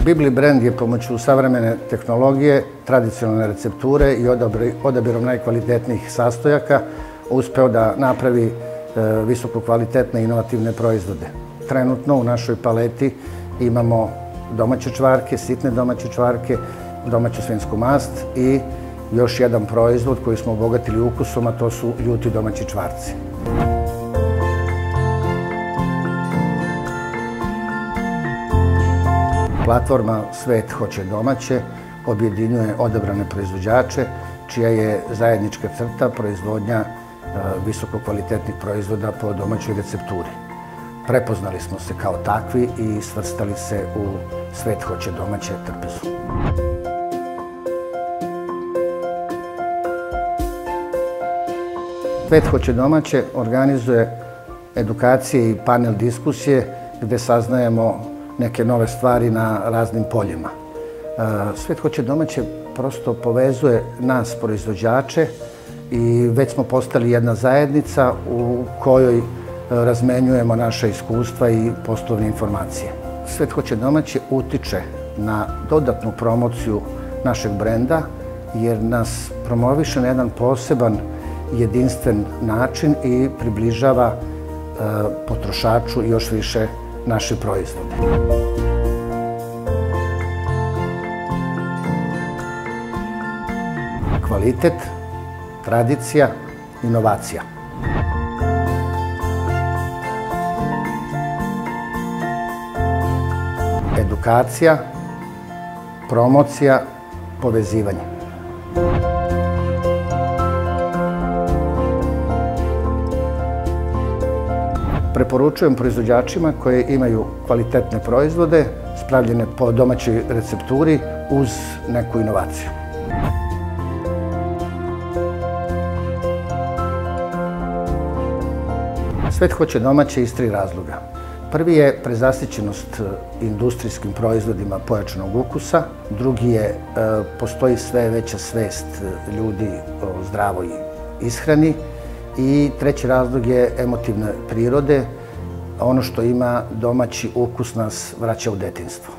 Bibli brend je pomoću savremene tehnologije, tradicionalne recepture i odabirom najkvalitetnijih sastojaka uspeo da napravi visoko kvalitetne inovativne proizvode. Trenutno u našoj paleti imamo domaće čvarke, sitne domaće čvarke, domaću svinjsku mast i još jedan proizvod koji smo obogatili ukusom, a to su ljuti domaći čvarci. Platforma Svet hoće domaće objedinjuje odabrane proizvođače, čija je zajednička crta proizvodnja visoko kvalitetnih proizvoda po domaćoj recepturi. Prepoznali smo se kao takvi i svrstali se u Svet hoće domaće trpezu. Svet hoće domaće organizuje edukacije i panel diskusije gde saznajemo neke nove stvari na raznim poljima. Svet hoće domaće prosto povezuje nas proizvođače i već smo postali jedna zajednica u kojoj razmenjujemo naše iskustva i poslovne informacije. Svet hoće domaće utiče na dodatnu promociju našeg brenda jer nas promoviše na jedan poseban, jedinstven način i približava potrošaču još više naše proizvode. Kvalitet, tradicija, inovacija. Edukacija, promocija, povezivanje. Preporučujem proizvođačima koji imaju kvalitetne proizvode, spravljene po domaćoj recepturi uz neku inovaciju. Svet hoće domaće iz 3 razloga. Prvi je prezasićenost industrijskim proizvodima pojačanog ukusa. Drugi je postoji sve veća svest ljudi o zdravoj ishrani. I treći razlog je emotivne prirode. Ono što ima domaći ukus nas vraća u detinjstvo.